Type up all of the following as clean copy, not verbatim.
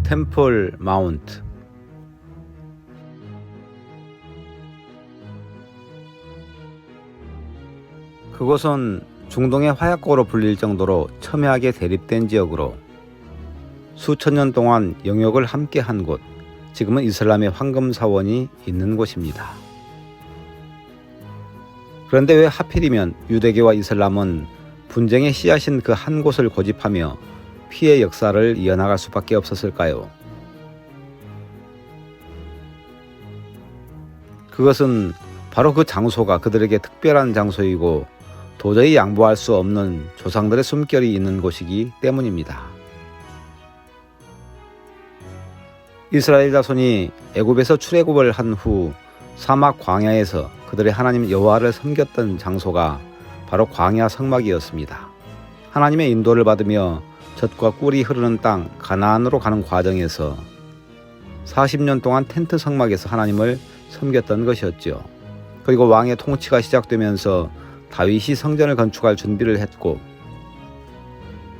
템플 마운트. 그곳은 중동의 화약고로 불릴 정도로 첨예하게 대립된 지역으로 수천 년 동안 영역을 함께 한 곳, 지금은 이슬람의 황금사원이 있는 곳입니다. 그런데 왜 하필이면 유대교와 이슬람은 분쟁의 씨앗인 그 한 곳을 고집하며 피해 역사를 이어나갈 수밖에 없었을까요? 그것은 바로 그 장소가 그들에게 특별한 장소이고 도저히 양보할 수 없는 조상들의 숨결이 있는 곳이기 때문입니다. 이스라엘 자손이 애굽에서 출애굽을 한 후 사막 광야에서 그들의 하나님 여호와를 섬겼던 장소가 바로 광야 성막이었습니다. 하나님의 인도를 받으며 젖과 꿀이 흐르는 땅 가나안으로 가는 과정에서 40년 동안 텐트 성막에서 하나님을 섬겼던 것이었죠. 그리고 왕의 통치가 시작되면서 다윗이 성전을 건축할 준비를 했고,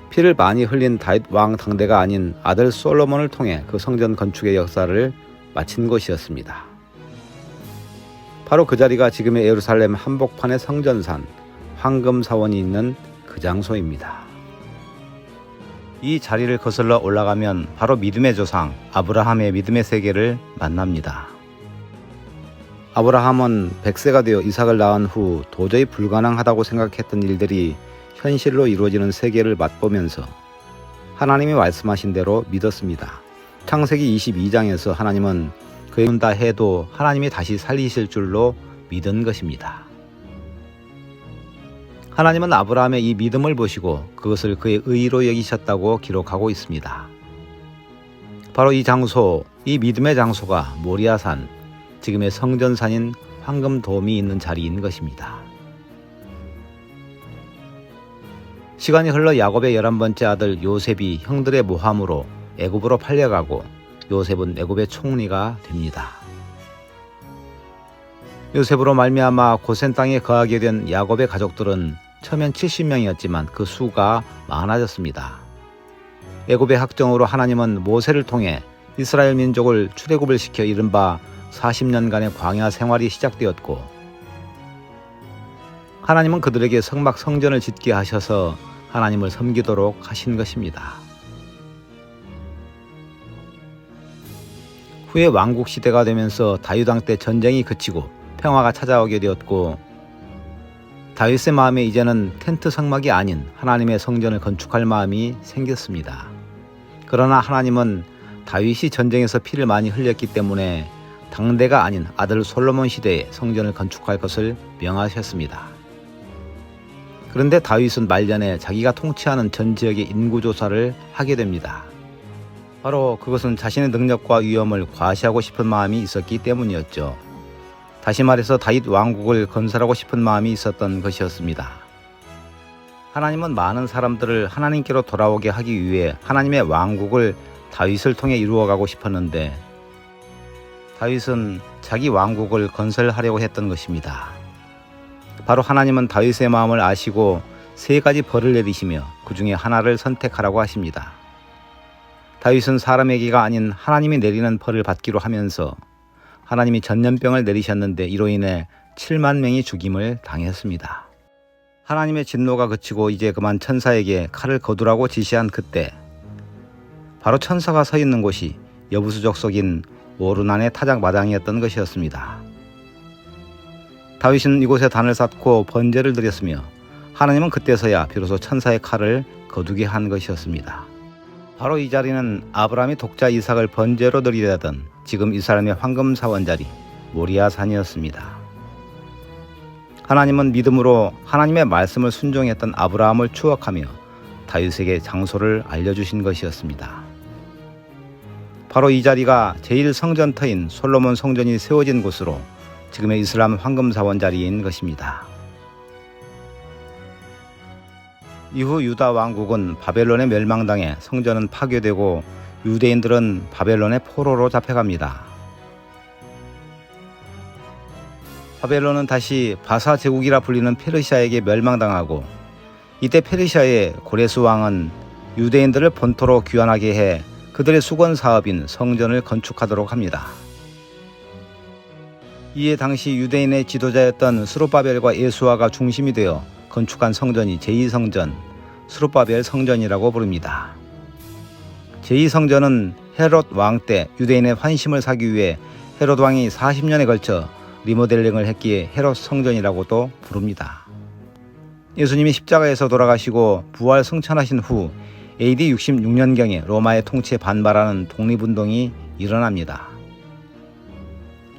피를 많이 흘린 다윗 왕 당대가 아닌 아들 솔로몬을 통해 그 성전 건축의 역사를 마친 곳이었습니다. 바로 그 자리가 지금의 예루살렘 한복판의 성전산 황금사원이 있는 그 장소입니다. 이 자리를 거슬러 올라가면 바로 믿음의 조상 아브라함의 믿음의 세계를 만납니다. 아브라함은 100세가 되어 이삭을 낳은 후 도저히 불가능하다고 생각했던 일들이 현실로 이루어지는 세계를 맛보면서 하나님이 말씀하신 대로 믿었습니다. 창세기 22장에서 하나님은 그의 죽는다 해도 하나님이 다시 살리실 줄로 믿은 것입니다. 하나님은 아브라함의 이 믿음을 보시고 그것을 그의 의로 여기셨다고 기록하고 있습니다. 바로 이 장소, 이 믿음의 장소가 모리아산, 지금의 성전산인 황금돔이 있는 자리인 것입니다. 시간이 흘러 야곱의 11번째 아들 요셉이 형들의 모함으로 애굽으로 팔려가고 요셉은 애굽의 총리가 됩니다. 요셉으로 말미암아 고센 땅에 거하게 된 야곱의 가족들은 처음엔 70명이었지만 그 수가 많아졌습니다. 애굽의 학정으로 하나님은 모세를 통해 이스라엘 민족을 출애굽을 시켜 이른바 40년간의 광야 생활이 시작되었고, 하나님은 그들에게 성막 성전을 짓게 하셔서 하나님을 섬기도록 하신 것입니다. 후에 왕국 시대가 되면서 다윗 왕 때 전쟁이 그치고 평화가 찾아오게 되었고, 다윗의 마음에 이제는 텐트 성막이 아닌 하나님의 성전을 건축할 마음이 생겼습니다. 그러나 하나님은 다윗이 전쟁에서 피를 많이 흘렸기 때문에 당대가 아닌 아들 솔로몬 시대에 성전을 건축할 것을 명하셨습니다. 그런데 다윗은 말년에 자기가 통치하는 전 지역의 인구조사를 하게 됩니다. 바로 그것은 자신의 능력과 위엄을 과시하고 싶은 마음이 있었기 때문이었죠. 다시 말해서 다윗 왕국을 건설하고 싶은 마음이 있었던 것이었습니다. 하나님은 많은 사람들을 하나님께로 돌아오게 하기 위해 하나님의 왕국을 다윗을 통해 이루어가고 싶었는데, 다윗은 자기 왕국을 건설하려고 했던 것입니다. 바로 하나님은 다윗의 마음을 아시고 3가지 벌을 내리시며 그 중에 하나를 선택하라고 하십니다. 다윗은 사람에게가 아닌 하나님이 내리는 벌을 받기로 하면서 하나님이 전염병을 내리셨는데 이로 인해 7만 명이 죽임을 당했습니다. 하나님의 진노가 그치고 이제 그만 천사에게 칼을 거두라고 지시한 그때, 바로 천사가 서 있는 곳이 여부수 족속인 오르난의 타작 마당이었던 것이었습니다. 다윗은 이곳에 단을 쌓고 번제를 드렸으며 하나님은 그때서야 비로소 천사의 칼을 거두게 한 것이었습니다. 바로 이 자리는 아브라함이 독자 이삭을 번제로 드리려던 지금 이스라엘의 황금사원 자리 모리아산이었습니다. 하나님은 믿음으로 하나님의 말씀을 순종했던 아브라함을 추억하며 다윗에게 장소를 알려주신 것이었습니다. 바로 이 자리가 제1성전터인 솔로몬 성전이 세워진 곳으로 지금의 이슬람 황금사원 자리인 것입니다. 이후 유다 왕국은 바벨론에 멸망당해 성전은 파괴되고 유대인들은 바벨론의 포로로 잡혀갑니다. 바벨론은 다시 바사 제국이라 불리는 페르시아에게 멸망당하고, 이때 페르시아의 고레스 왕은 유대인들을 본토로 귀환하게 해 그들의 수건 사업인 성전을 건축하도록 합니다. 이에 당시 유대인의 지도자였던 스룹바벨과 예수아가 중심이 되어 건축한 성전이 제2성전, 스룹바벨 성전이라고 부릅니다. 제2성전은 헤롯 왕 때 유대인의 환심을 사기 위해 헤롯 왕이 40년에 걸쳐 리모델링을 했기에 헤롯 성전이라고도 부릅니다. 예수님이 십자가에서 돌아가시고 부활 승천하신 후 AD 66년경에 로마의 통치에 반발하는 독립운동이 일어납니다.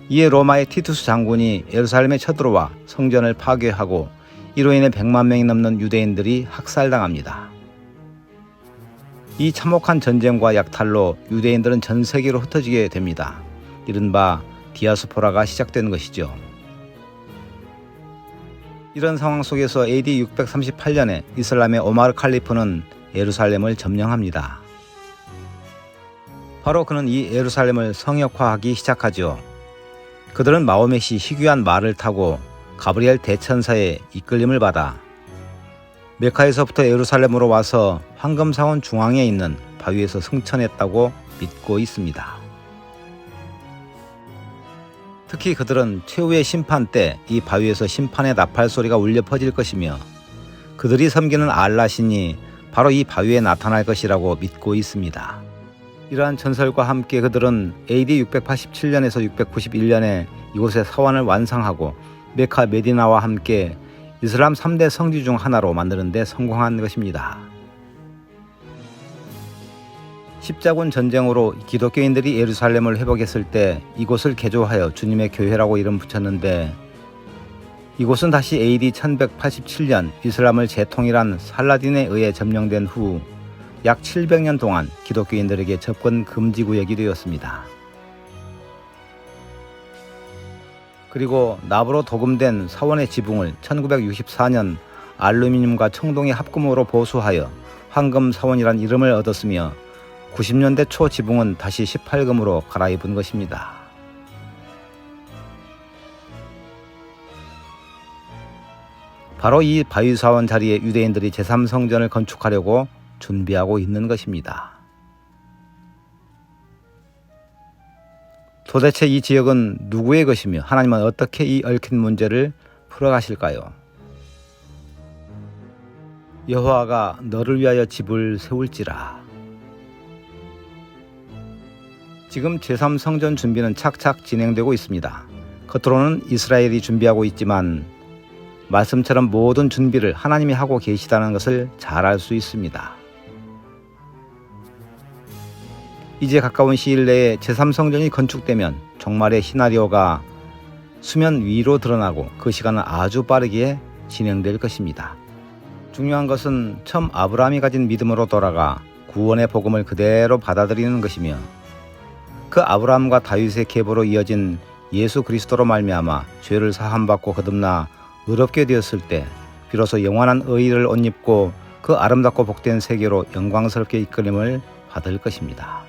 이에 로마의 티투스 장군이 예루살렘에 쳐들어와 성전을 파괴하고 이로 인해 100만 명이 넘는 유대인들이 학살당합니다. 이 참혹한 전쟁과 약탈로 유대인들은 전 세계로 흩어지게 됩니다. 이른바 디아스포라가 시작된 것이죠. 이런 상황 속에서 AD 638년에 이슬람의 오마르 칼리프는 예루살렘을 점령합니다. 바로 그는 이 예루살렘을 성역화하기 시작하죠. 그들은 마호멧이 희귀한 말을 타고 가브리엘 대천사의 이끌림을 받아 메카에서부터 예루살렘으로 와서 황금사원 중앙에 있는 바위에서 승천했다고 믿고 있습니다. 특히 그들은 최후의 심판 때 이 바위에서 심판의 나팔 소리가 울려 퍼질 것이며 그들이 섬기는 알라 신이 바로 이 바위에 나타날 것이라고 믿고 있습니다. 이러한 전설과 함께 그들은 AD 687년에서 691년에 이곳의 사원을 완성하고 메카 메디나와 함께 이슬람 3대 성지 중 하나로 만드는 데 성공한 것입니다. 십자군 전쟁으로 기독교인들이 예루살렘을 회복했을 때 이곳을 개조하여 주님의 교회라고 이름 붙였는데 이곳은 다시 AD 1187년 이슬람을 재통일한 살라딘에 의해 점령된 후 약 700년 동안 기독교인들에게 접근 금지 구역이 되었습니다. 그리고 납으로 도금된 사원의 지붕을 1964년 알루미늄과 청동의 합금으로 보수하여 황금 사원이란 이름을 얻었으며 90년대 초 지붕은 다시 18금으로 갈아입은 것입니다. 바로 이 바위사원 자리에 유대인들이 제3성전을 건축하려고 준비하고 있는 것입니다. 도대체 이 지역은 누구의 것이며 하나님은 어떻게 이 얽힌 문제를 풀어가실까요? 여호와가 너를 위하여 집을 세울지라. 지금 제3성전 준비는 착착 진행되고 있습니다. 겉으로는 이스라엘이 준비하고 있지만 말씀처럼 모든 준비를 하나님이 하고 계시다는 것을 잘 알 수 있습니다. 이제 가까운 시일 내에 제3성전이 건축되면 종말의 시나리오가 수면 위로 드러나고 그 시간은 아주 빠르게 진행될 것입니다. 중요한 것은 처음 아브라함이 가진 믿음으로 돌아가 구원의 복음을 그대로 받아들이는 것이며 그 아브라함과 다윗의 계보로 이어진 예수 그리스도로 말미암아 죄를 사함받고 거듭나 의롭게 되었을 때 비로소 영원한 의의를 옷입고 그 아름답고 복된 세계로 영광스럽게 이끌림을 받을 것입니다.